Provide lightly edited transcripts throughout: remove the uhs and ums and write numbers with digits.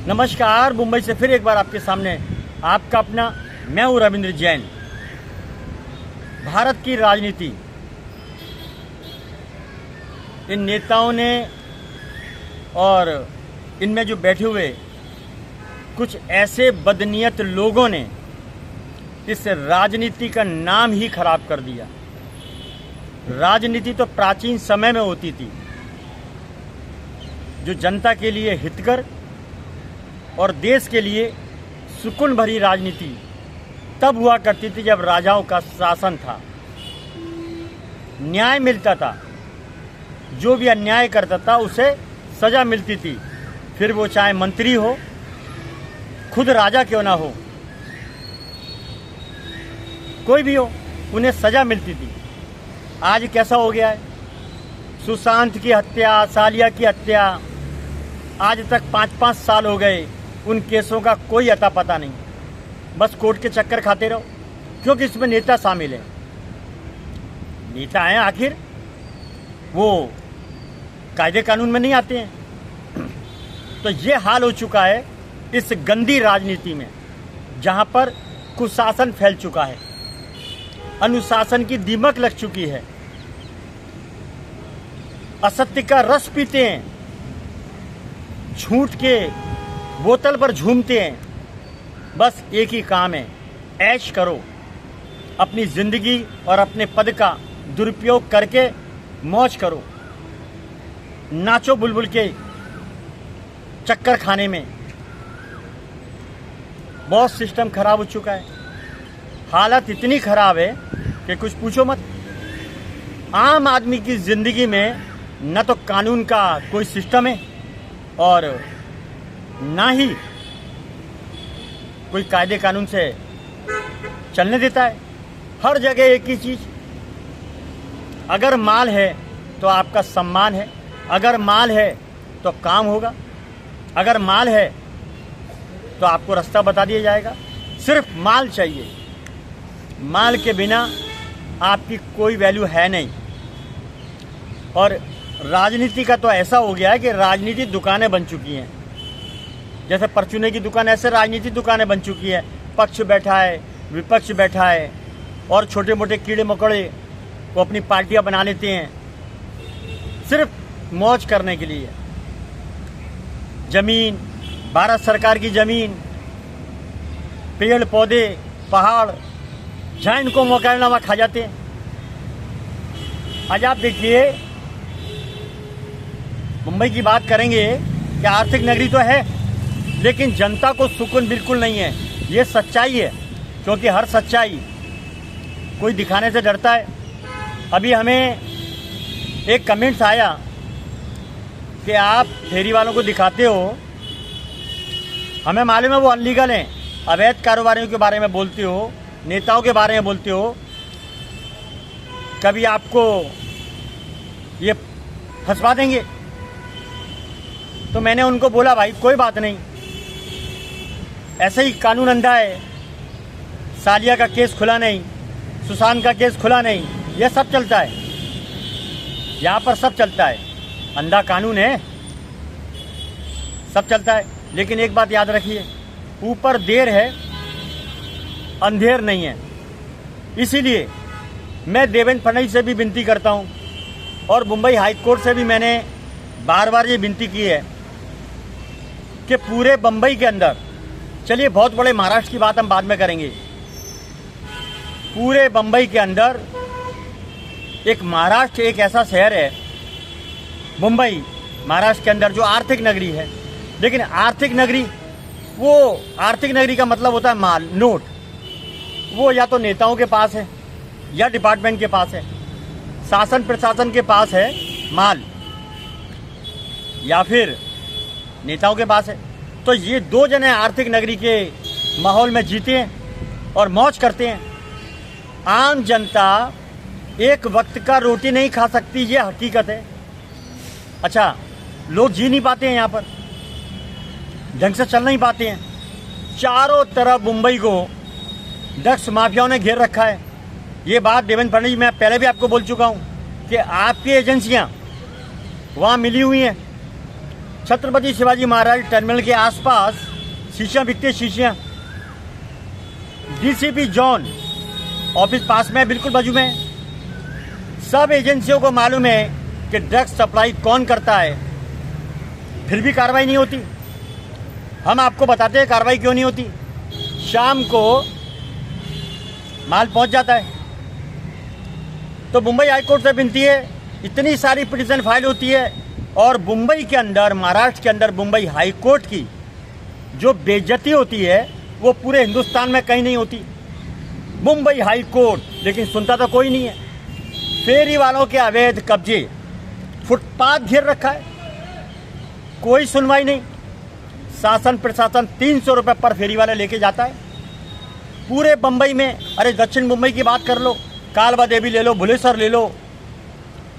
नमस्कार, मुंबई से फिर एक बार आपके सामने आपका अपना मैं हूँ रविंद्र जैन। भारत की राजनीति, इन नेताओं ने और इनमें जो बैठे हुए कुछ ऐसे बदनीयत लोगों ने इस राजनीति का नाम ही खराब कर दिया। राजनीति तो प्राचीन समय में होती थी, जो जनता के लिए हितकर और देश के लिए सुकून भरी राजनीति तब हुआ करती थी जब राजाओं का शासन था, न्याय मिलता था, जो भी अन्याय करता था उसे सज़ा मिलती थी, फिर वो चाहे मंत्री हो, खुद राजा क्यों ना हो, कोई भी हो, उन्हें सज़ा मिलती थी। आज कैसा हो गया है? सुशांत की हत्या, सालिया की हत्या, आज तक 5-5 साल हो गए, उन केसों का कोई अता पता नहीं, बस कोर्ट के चक्कर खाते रहो, क्योंकि इसमें नेता शामिल हैं। नेता हैं आखिर, वो कायदे कानून में नहीं आते हैं। तो ये हाल हो चुका है इस गंदी राजनीति में, जहां पर कुशासन फैल चुका है, अनुशासन की दीमक लग चुकी है, असत्य का रस पीते हैं, झूठ के बोतल पर झूमते हैं। बस एक ही काम है, ऐश करो, अपनी जिंदगी और अपने पद का दुरुपयोग करके मौज करो, नाचो बुलबुल के चक्कर खाने में। बहुत सिस्टम खराब हो चुका है, हालत इतनी खराब है कि कुछ पूछो मत। आम आदमी की जिंदगी में न तो कानून का कोई सिस्टम है और ना ही कोई कायदे कानून से चलने देता है। हर जगह एक ही चीज, अगर माल है तो आपका सम्मान है, अगर माल है तो काम होगा, अगर माल है तो आपको रास्ता बता दिया जाएगा। सिर्फ माल चाहिए, माल के बिना आपकी कोई वैल्यू है नहीं। और राजनीति का तो ऐसा हो गया है कि राजनीति दुकानें बन चुकी हैं, जैसे परचूने की दुकान, ऐसे राजनीति दुकानें बन चुकी है। पक्ष बैठा है, विपक्ष बैठा है, और छोटे मोटे कीड़े मकोड़े को अपनी पार्टियां बना लेते हैं सिर्फ मौज करने के लिए। जमीन, भारत सरकार की जमीन, पेड़ पौधे, पहाड़, जहाँ इनको मौका मिला वहाँ खा जाते हैं। आज आप देखिए, मुंबई की बात करेंगे कि आर्थिक नगरी तो है, लेकिन जनता को सुकून बिल्कुल नहीं है। ये सच्चाई है, क्योंकि हर सच्चाई कोई दिखाने से डरता है। अभी हमें एक कमेंट्स आया कि आप फेरी वालों को दिखाते हो, हमें मालूम है वो अनलीगल हैं, अवैध कारोबारियों के बारे में बोलते हो, नेताओं के बारे में बोलते हो, कभी आपको ये फंसवा देंगे। तो मैंने उनको बोला, भाई कोई बात नहीं, ऐसे ही कानून अंधा है, सालिया का केस खुला नहीं, सुशांत का केस खुला नहीं, यह सब चलता है, यहाँ पर सब चलता है, अंधा कानून है, सब चलता है। लेकिन एक बात याद रखिए, ऊपर देर है, अंधेर नहीं है। इसीलिए मैं देवेंद्र फडणवीस से भी विनती करता हूँ, और मुंबई हाई कोर्ट से भी मैंने बार बार ये विनती की है कि पूरे बम्बई के अंदर, चलिए बहुत बड़े महाराष्ट्र की बात हम बाद में करेंगे, पूरे बम्बई के अंदर एक महाराष्ट्र एक ऐसा शहर है, मुंबई महाराष्ट्र के अंदर, जो आर्थिक नगरी है। लेकिन आर्थिक नगरी, वो आर्थिक नगरी का मतलब होता है माल, नोट। वो या तो नेताओं के पास है या डिपार्टमेंट के पास है, शासन प्रशासन के पास है माल, या फिर नेताओं के पास है। तो ये दो जने आर्थिक नगरी के माहौल में जीते हैं और मौज करते हैं। आम जनता एक वक्त का रोटी नहीं खा सकती, ये हकीकत है। अच्छा, लोग जी नहीं पाते हैं यहाँ पर, ढंग से चल नहीं पाते हैं। चारों तरफ मुंबई को ड्रग्स माफियाओं ने घेर रखा है। ये बात देवेंद्र फडणवीस, मैं पहले भी आपको बोल चुका हूँ कि आपकी एजेंसियाँ वहाँ मिली हुई हैं, छत्रपति शिवाजी महाराज टर्मिनल के आसपास शीशियाँ बिकती है, शीशियाँ। डीसीपी जोन ऑफिस पास में, बिल्कुल बाजू में। सब एजेंसियों को मालूम है कि ड्रग्स सप्लाई कौन करता है, फिर भी कार्रवाई नहीं होती। हम आपको बताते हैं कार्रवाई क्यों नहीं होती। शाम को माल पहुंच जाता है तो मुंबई हाईकोर्ट से विनती है, इतनी सारी पिटीशन फाइल होती है और मुंबई के अंदर, महाराष्ट्र के अंदर मुंबई हाईकोर्ट की जो बेइज्जती होती है वो पूरे हिंदुस्तान में कहीं नहीं होती। मुंबई हाईकोर्ट, लेकिन सुनता तो कोई नहीं है। फेरी वालों के अवैध कब्जे, फुटपाथ घेर रखा है, कोई सुनवाई नहीं। शासन प्रशासन 300 रुपये पर फेरी वाले लेके जाता है पूरे बम्बई में। अरे दक्षिण मुंबई की बात कर लो, कालवा देवी ले लो, भुलेश्वर ले लो,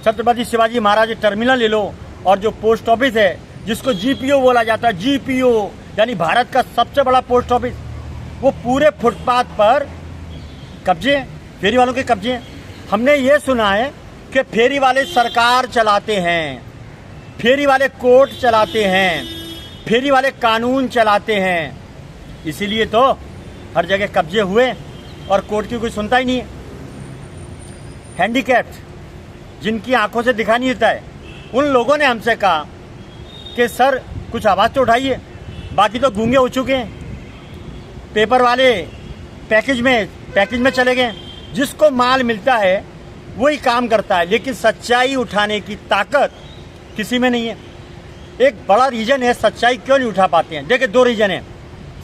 छत्रपति शिवाजी महाराज टर्मिनल ले लो, और जो पोस्ट ऑफिस है जिसको जीपीओ बोला जाता है, जीपीओ यानी भारत का सबसे बड़ा पोस्ट ऑफिस, वो पूरे फुटपाथ पर कब्जे हैं, फेरी वालों के कब्जे हैं। हमने ये सुना है कि फेरी वाले सरकार चलाते हैं, फेरी वाले कोर्ट चलाते हैं, फेरी वाले कानून चलाते हैं, इसीलिए तो हर जगह कब्जे हुए और कोर्ट की कोई सुनता ही नहीं है। हैंडीकैप्ड, जिनकी आंखों से दिखा नहीं देता है, उन लोगों ने हमसे कहा कि सर कुछ आवाज़ तो उठाइए, बाकी तो गूंगे हो चुके हैं। पेपर वाले पैकेज में चले गए। जिसको माल मिलता है वही काम करता है, लेकिन सच्चाई उठाने की ताकत किसी में नहीं है। एक बड़ा रीज़न है सच्चाई क्यों नहीं उठा पाते हैं। देखिए, 2 रीज़न है।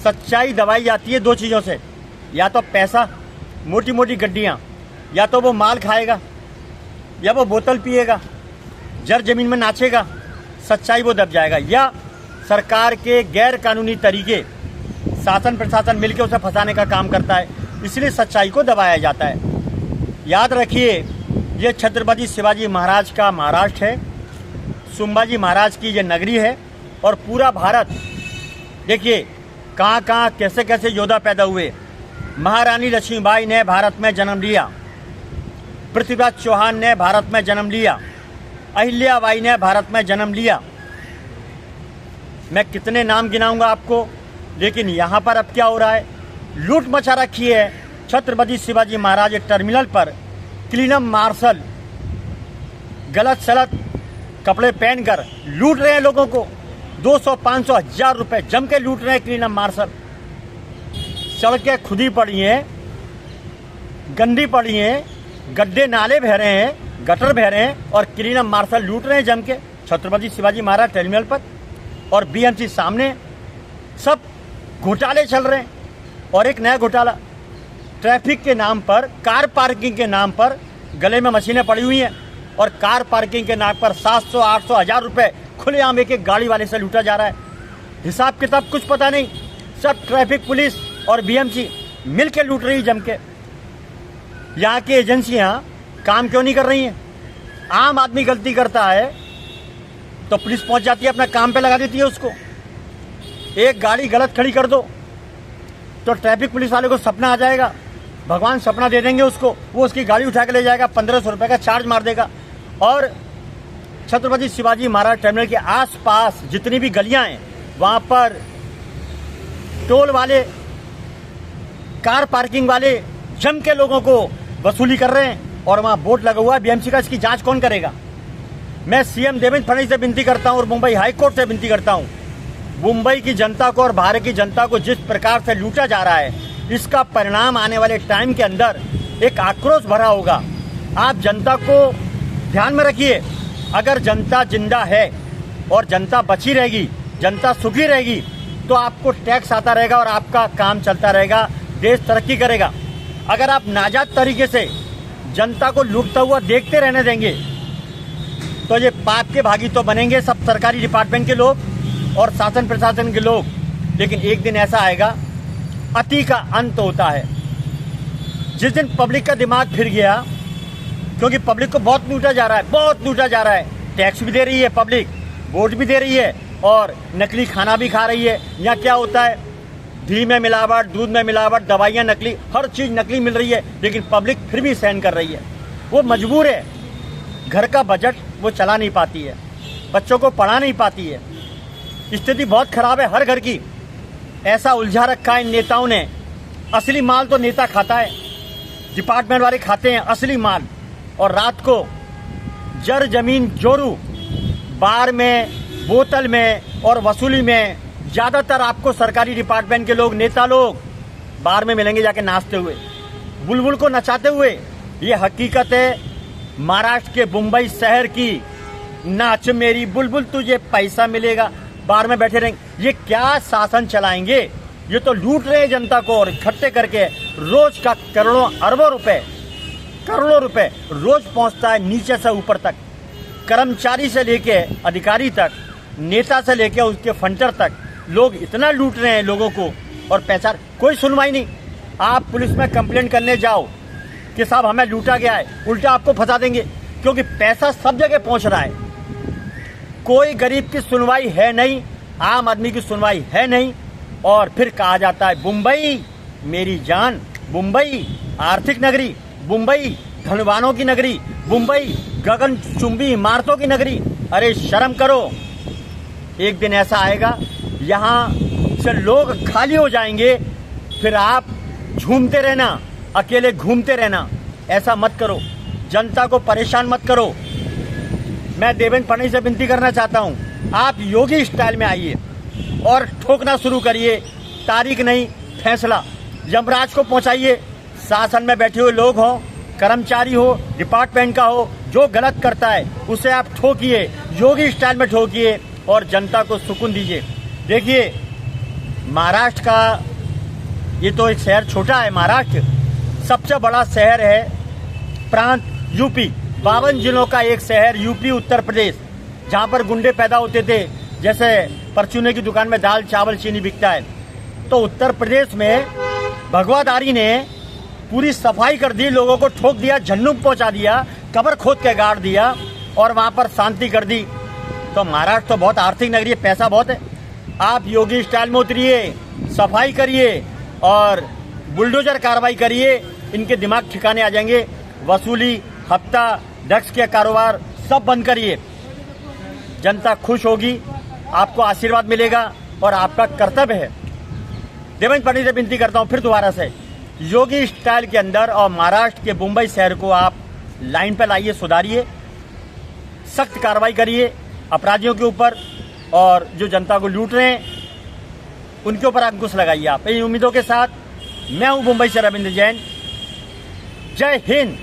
सच्चाई दबाई जाती है 2 चीज़ों से, या तो पैसा, मोटी मोटी गड्डियाँ, या तो वो माल खाएगा या वो बोतल पिएगा, जर जमीन में नाचेगा, सच्चाई वो दब जाएगा। या सरकार के गैर कानूनी तरीके, शासन प्रशासन मिलकर उसे फंसाने का काम करता है, इसलिए सच्चाई को दबाया जाता है। याद रखिए, ये छत्रपति शिवाजी महाराज का महाराष्ट्र है, संभाजी महाराज की ये नगरी है, और पूरा भारत देखिए कहाँ कहाँ कैसे कैसे योद्धा पैदा हुए। महारानी लक्ष्मीबाई ने भारत में जन्म लिया, पृथ्वीराज चौहान ने भारत में जन्म लिया, अहिल्याबाई ने भारत में जन्म लिया। मैं कितने नाम गिनाऊंगा आपको, लेकिन यहाँ पर अब क्या हो रहा है, लूट मचा रखी है। छत्रपति शिवाजी महाराज टर्मिनल पर क्लीनम मार्शल गलत सलत कपड़े पहनकर लूट रहे हैं लोगों को। 200, 500, 1000 रुपये जम के लूट रहे हैं क्लीनम मार्शल। सड़कें खुदी पड़ी हैं, गंदी पड़ी हैं, गड्ढे नाले बह रहे हैं, गटर बह रहे हैं, और क्लीनम मार्शल लूट रहे हैं जम के छत्रपति शिवाजी महाराज टर्मिनल पर। और बीएमसी सामने, सब घोटाले चल रहे हैं। और एक नया घोटाला, ट्रैफिक के नाम पर, कार पार्किंग के नाम पर गले में मशीनें पड़ी हुई हैं, और कार पार्किंग के नाम पर 700, 800, 1000 रुपये खुलेआम एक गाड़ी वाले से लूटा जा रहा है। हिसाब किताब कुछ पता नहीं, सब ट्रैफिक पुलिस और बीएमसी मिल के लूट रही जम के। यहाँ की एजेंसियाँ काम क्यों नहीं कर रही हैं? आम आदमी गलती करता है तो पुलिस पहुँच जाती है, अपना काम पे लगा देती है उसको। एक गाड़ी गलत खड़ी कर दो तो ट्रैफिक पुलिस वाले को सपना आ जाएगा, भगवान सपना दे देंगे उसको, वो उसकी गाड़ी उठा के ले जाएगा, 1500 रुपये का चार्ज मार देगा। और छत्रपति शिवाजी महाराज टर्मिनल के आसपास जितनी भी गलियां हैं, वहाँ पर टोल वाले, कार पार्किंग वाले जम के लोगों को वसूली कर रहे हैं, और वहाँ बोर्ड लगा हुआ है बीएमसी का। इसकी जांच कौन करेगा? मैं सीएम देवेंद्र फडणवीस से विनती करता हूँ और मुंबई हाईकोर्ट से विनती करता हूँ, मुंबई की जनता को और भारत की जनता को जिस प्रकार से लूटा जा रहा है, इसका परिणाम आने वाले टाइम के अंदर एक आक्रोश भरा होगा। आप जनता को ध्यान में रखिए। अगर जनता जिंदा है और जनता बची रहेगी, जनता सुखी रहेगी, तो आपको टैक्स आता रहेगा और आपका काम चलता रहेगा, देश तरक्की करेगा। अगर आप नाजायज तरीके से जनता को लूटता हुआ देखते रहने देंगे तो ये पाप के भागी तो बनेंगे सब सरकारी डिपार्टमेंट के लोग और शासन प्रशासन के लोग। लेकिन एक दिन ऐसा आएगा, अति का अंत होता है। जिस दिन पब्लिक का दिमाग फिर गया, क्योंकि पब्लिक को बहुत लूटा जा रहा है, बहुत लूटा जा रहा है। टैक्स भी दे रही है पब्लिक, वोट भी दे रही है और नकली खाना भी खा रही है। यहाँ क्या होता है, घी में मिलावट, दूध में मिलावट, दवाइयाँ नकली, हर चीज़ नकली मिल रही है, लेकिन पब्लिक फिर भी सहन कर रही है। वो मजबूर है, घर का बजट वो चला नहीं पाती है, बच्चों को पढ़ा नहीं पाती है, स्थिति बहुत खराब है हर घर की। ऐसा उलझा रखा है इन नेताओं ने। असली माल तो नेता खाता है, डिपार्टमेंट वाले खाते हैं असली माल। और रात को जर जमीन जोरू, बार में, बोतल में और वसूली में ज़्यादातर आपको सरकारी डिपार्टमेंट के लोग, नेता लोग बार में मिलेंगे जाके नाचते हुए, बुलबुल को नचाते हुए। ये हकीकत है महाराष्ट्र के मुंबई शहर की। नाच मेरी बुलबुल तुझे पैसा मिलेगा, बार में बैठे रहेंगे। ये क्या शासन चलाएंगे? ये तो लूट रहे हैं जनता को और इकट्ठे करके रोज का करोड़ों रुपए रोज पहुंचता है नीचे से ऊपर तक। कर्मचारी से लेके अधिकारी तक, नेता से लेके उसके फंडर तक लोग इतना लूट रहे हैं लोगों को, और पैसा कोई सुनवाई नहीं। आप पुलिस में कंप्लेंट करने जाओ कि साहब हमें लूटा गया है, उल्टा आपको फंसा देंगे, क्योंकि पैसा सब जगह पहुंच रहा है। कोई गरीब की सुनवाई है नहीं, आम आदमी की सुनवाई है नहीं। और फिर कहा जाता है मुंबई मेरी जान, मुंबई आर्थिक नगरी, मुंबई धनवानों की नगरी, मुंबई गगनचुंबी इमारतों की नगरी। अरे शर्म करो। एक दिन ऐसा आएगा यहाँ से लोग खाली हो जाएंगे, फिर आप झूमते रहना, अकेले घूमते रहना। ऐसा मत करो, जनता को परेशान मत करो। मैं देवेंद्र फडणवीस से विनती करना चाहता हूँ, आप योगी स्टाइल में आइए और ठोकना शुरू करिए। तारीख नहीं, फैसला यमराज को पहुंचाइए। शासन में बैठे हुए लोग हों, कर्मचारी हो, डिपार्टमेंट का हो, जो गलत करता है उसे आप ठोकिए, योगी स्टाइल में ठोकिए और जनता को सुकून दीजिए। देखिए महाराष्ट्र का, ये तो एक शहर छोटा है, महाराष्ट्र सबसे बड़ा शहर है प्रांत यूपी। 52 जिलों का एक शहर यूपी उत्तर प्रदेश, जहाँ पर गुंडे पैदा होते थे। जैसे परचूने की दुकान में दाल चावल चीनी बिकता है, तो उत्तर प्रदेश में भगवाधारी ने पूरी सफाई कर दी, लोगों को ठोक दिया, झन्नू पहुंचा दिया, कब्र खोद के गाड़ दिया और वहाँ पर शांति कर दी। तो महाराष्ट्र तो बहुत आर्थिक नगरी है, पैसा बहुत है। आप योगी स्टाइल में उतरिए, सफाई करिए और बुलडोजर कार्रवाई करिए, इनके दिमाग ठिकाने आ जाएंगे। वसूली, हफ्ता, ड्रग्स के कारोबार सब बंद करिए, जनता खुश होगी, आपको आशीर्वाद मिलेगा और आपका कर्तव्य है। देवेंद्र फडणवीस से विनती करता हूँ फिर दोबारा से, योगी स्टाइल के अंदर और महाराष्ट्र के मुंबई शहर को आप लाइन पर लाइए, सुधारिए, सख्त कार्रवाई करिए अपराधियों के ऊपर, और जो जनता को लूट रहे हैं उनके ऊपर अंकुश लगाइए। आप इन उम्मीदों के साथ मैं हूं मुंबई से रविंद्र जैन। जय हिंद।